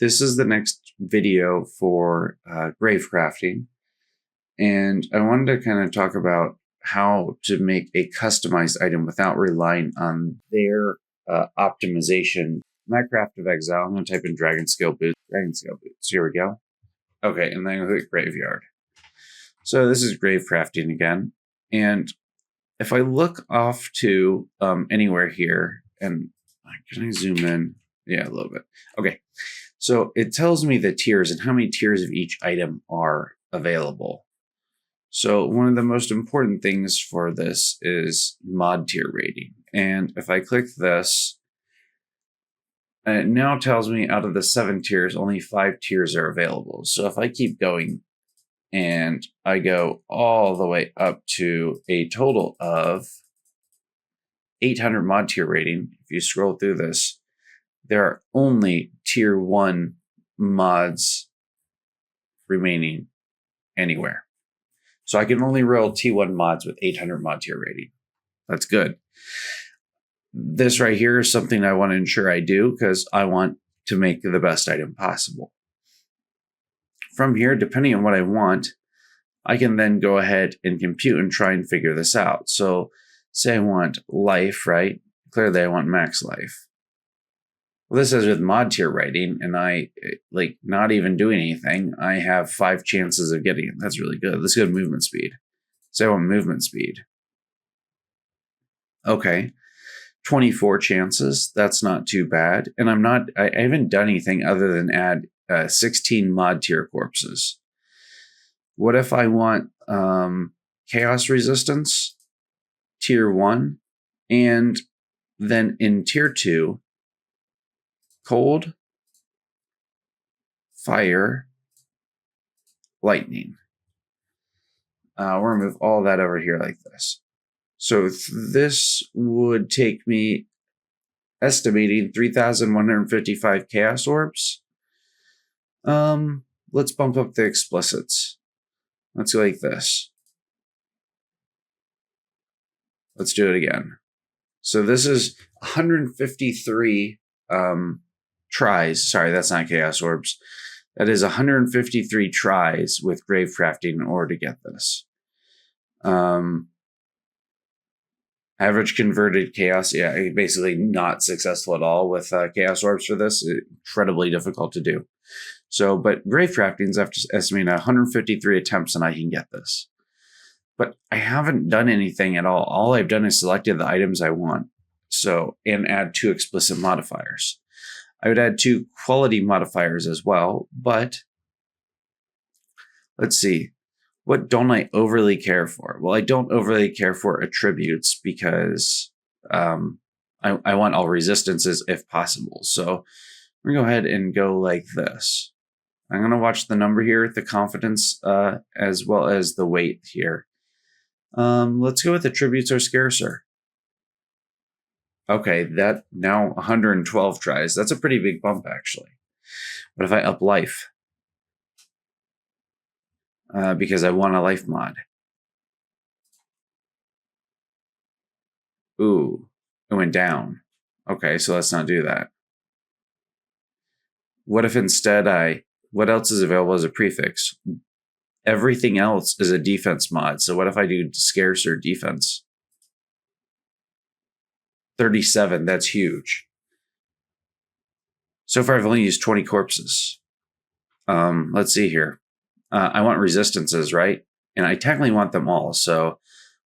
this is the next video for grave crafting, and I wanted to kind of talk about how to make a customized item without relying on their optimization. My Craftofexile, I'm going to type in Dragon Scale Boots. Here we go. Okay, and then click Graveyard. So this is grave crafting again, and if I look off to anywhere here, and can I zoom in? Yeah, a little bit. Okay, so it tells me the tiers and how many tiers of each item are available. So one of the most important things for this is mod tier rating. And if I click this, it now tells me out of the 7 tiers, only 5 tiers are available. So if I keep going and I go all the way up to a total of 800 mod tier rating, if you scroll through this, there are only tier 1 mods remaining anywhere. So I can only roll T1 mods with 800 mod tier rating. That's good. This right here is something I want to ensure I do because I want to make the best item possible. From here, depending on what I want, I can then go ahead and compute and try and figure this out. So say I want life, right? Clearly I want max life. Well, this is with mod tier rating, and I, like, not even doing anything, I have 5 chances of getting it. That's really good. Let's go to movement speed. So I want movement speed. Okay. 24 chances. That's not too bad. And I haven't done anything other than add 16 mod tier corpses. What if I want chaos resistance, tier 1, and then in tier 2, cold, fire, lightning. We're going to move all that over here like this. So this would take me estimating 3,155 chaos orbs. Let's bump up the explicits. Let's go like this. Let's do it again. So this is 153 tries. Sorry, that's not chaos orbs. That is 153 tries with grave crafting in order to get this. Average converted chaos, yeah, basically not successful at all with chaos orbs for this. Incredibly difficult to do. So, but grave crafting's after estimating 153 attempts and I can get this. But I haven't done anything at all. All I've done is selected the items I want. So, and add 2 explicit modifiers. I would add 2 quality modifiers as well, but let's see. What don't I overly care for? Well, I don't overly care for attributes because I want all resistances if possible. So we're going to go ahead and go like this. I'm going to watch the number here, the confidence, as well as the weight here. Let's go with attributes are scarcer. Okay, that now 112 tries. That's a pretty big bump, actually. What if I up life? Because I want a life mod. Ooh, it went down. Okay, so let's not do that. What if instead what else is available as a prefix? Everything else is a defense mod. So what if I do scarcer defense? 37, that's huge. So far I've only used 20 corpses. Let's see here. I want resistances, right? And I technically want them all. So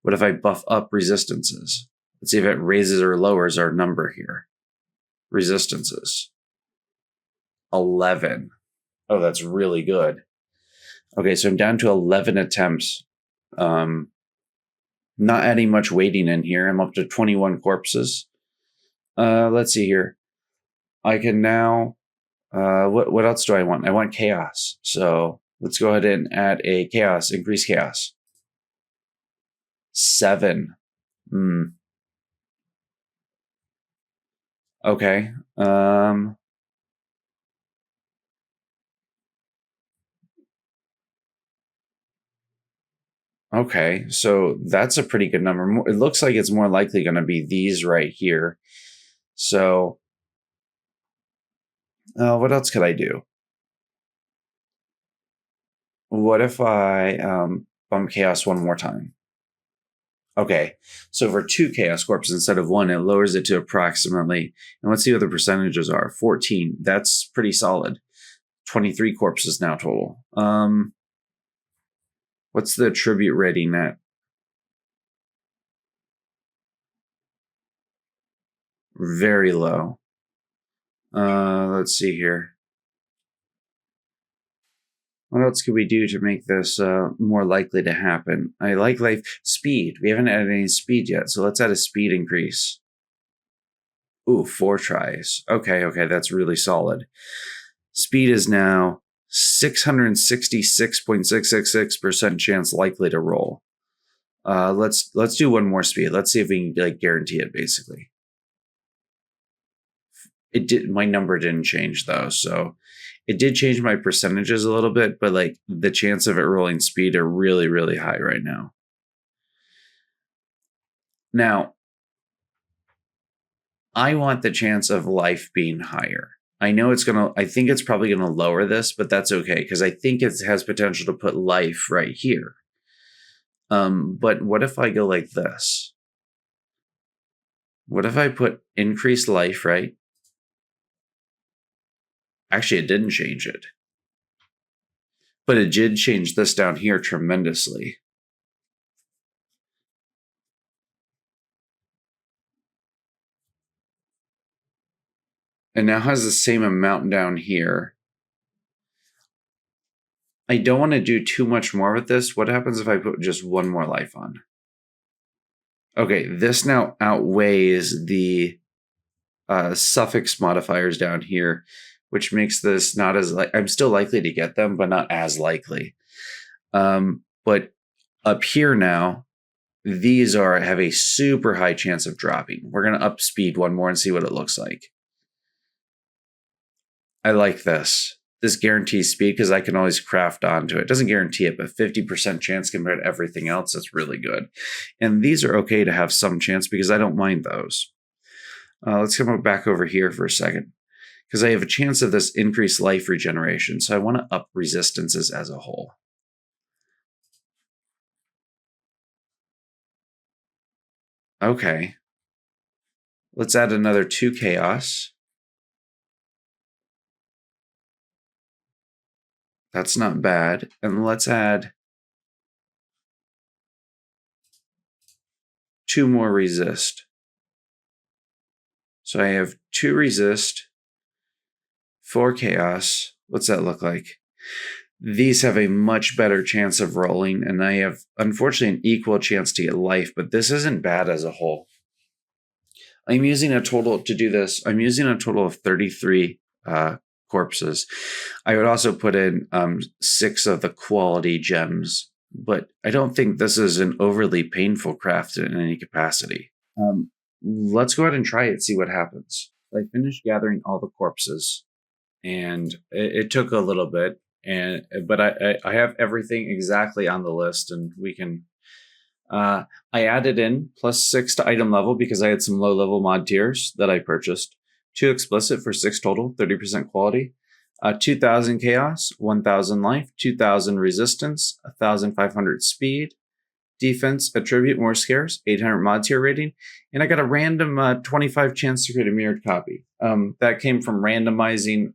what if I buff up resistances? Let's see if it raises or lowers our number here. Resistances. 11. Oh, that's really good. Okay, so I'm down to 11 attempts. Not adding much weighting in here. I'm up to 21 corpses. Let's see here. I can now... what else do I want? I want chaos. So let's go ahead and add a chaos, increase chaos. 7. Okay. Okay, so that's a pretty good number. It looks like it's more likely going to be these right here. So What else could I do? What if I bump chaos one more time? Okay, so for 2 chaos corpses instead of 1, it lowers it to approximately, and let's see what the percentages are. 14, that's pretty solid. 23 corpses now total. What's the tribute rating at? Very low. Let's see here. What else could we do to make this more likely to happen? I like life speed. We haven't added any speed yet, so let's add a speed increase. Ooh, 4 tries. Okay, that's really solid. Speed is now 666.666% chance likely to roll. Let's do one more speed. Let's see if we can like guarantee it. Basically, it did. My number didn't change though, so it did change my percentages a little bit. But like the chance of it rolling speed are really, really high right now. Now, I want the chance of life being higher. I know it's gonna. I think it's probably gonna lower this, but that's okay because I think it has potential to put life right here. But what if I go like this? What if I put increased life, right? Actually, it didn't change it. But it did change this down here tremendously. And now has the same amount down here. I don't want to do too much more with this. What happens if I put just one more life on? Okay, this now outweighs the suffix modifiers down here, which makes this not as I'm still likely to get them, but not as likely. But up here now, these have a super high chance of dropping. We're going to up speed one more and see what it looks like. I like this. This guarantees speed because I can always craft onto it. It doesn't guarantee it, but 50% chance compared to everything else, that's really good. And these are okay to have some chance because I don't mind those. Let's come back over here for a second because I have a chance of this increased life regeneration. So I want to up resistances as a whole. Okay. Let's add another 2 chaos. That's not bad. And let's add 2 more resist. So I have 2 resist, 4 chaos. What's that look like? These have a much better chance of rolling, and I have, unfortunately, an equal chance to get life, but this isn't bad as a whole. I'm using a total to do this. I'm using a total of 33 corpses. I would also put in 6 of the quality gems, but I don't think this is an overly painful craft in any capacity. Let's go ahead and try it, see what happens. I finished gathering all the corpses, and it took a little bit, but I have everything exactly on the list, and we can. I added in +6 to item level because I had some low level mod tiers that I purchased. 2 explicit for 6 total, 30% quality. 2,000 chaos, 1,000 life, 2,000 resistance, 1,500 speed, defense, attribute more scarce, 800 mod tier rating, and I got a random 25 chance to create a mirrored copy. That came from randomizing,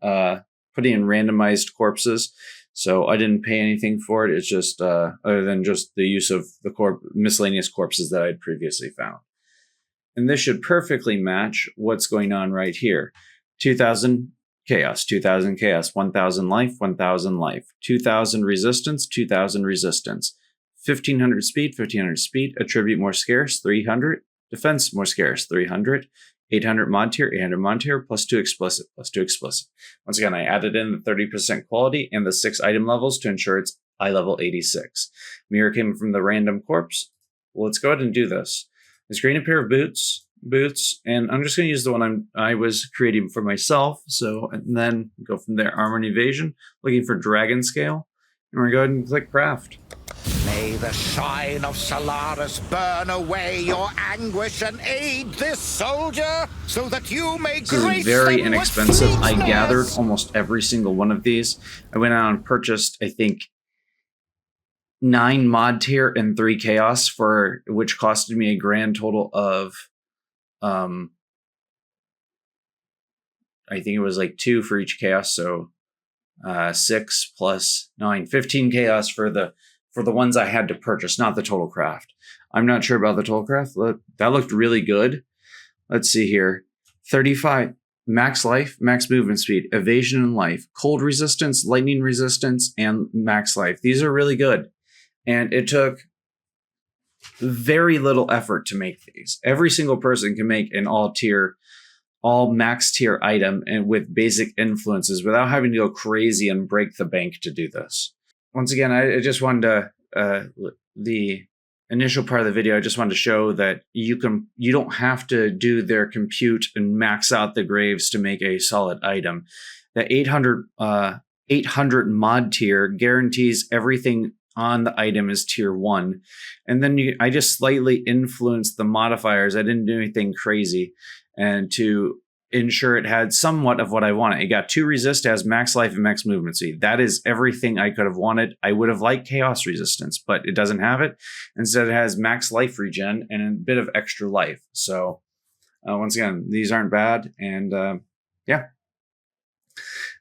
putting in randomized corpses. So I didn't pay anything for it. It's just other than just the use of the miscellaneous corpses that I'd previously found. And this should perfectly match what's going on right here. 2,000 chaos, 2,000 chaos, 1,000 life, 1,000 life, 2,000 resistance, 2,000 resistance, 1,500 speed, 1,500 speed, attribute more scarce, 300, defense more scarce, 300, 800 mod tier, 800 mod tier, +2 explicit, +2 explicit. Once again, I added in the 30% quality and the 6 item levels to ensure it's eye level 86. Mirror came from the random corpse. Well, let's go ahead and do this. Let's create a pair of boots, and I'm just going to use the one I was creating for myself. So, and then go from there. Armor and evasion, looking for dragon scale, and we're going to go ahead and click craft. May the shine of Solaris burn away your anguish and aid this soldier, so that you may This is grace very them with inexpensive. I fleetness. gathered almost every single one of these. I went out and purchased, I think, 9 mod tier and 3 chaos, for which costed me a grand total of I think it was like 2 for each chaos, so 6 plus 9, 15 chaos for the ones I had to purchase, not the total craft. I'm not sure about the total craft. That looked really good. Let's see here. 35 max life, max movement speed, evasion and life, cold resistance, lightning resistance, and max life. These are really good. And it took very little effort to make these. Every single person can make an all max tier item and with basic influences without having to go crazy and break the bank to do this. Once again, I just wanted to, the initial part of the video, I just wanted to show that you don't have to do their compute and max out the graves to make a solid item. The 800 mod tier guarantees everything on the item is tier 1. And then I just slightly influenced the modifiers. I didn't do anything crazy. And to ensure it had somewhat of what I wanted. It got 2 resist, has max life and max movement speed. That is everything I could have wanted. I would have liked chaos resistance, but it doesn't have it. Instead, it has max life regen and a bit of extra life. So once again, these aren't bad. And yeah.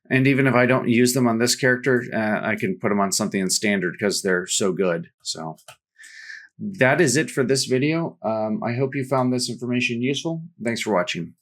And even if I don't use them on this character, I can put them on something in standard because they're so good. So that is it for this video. I hope you found this information useful. Thanks for watching.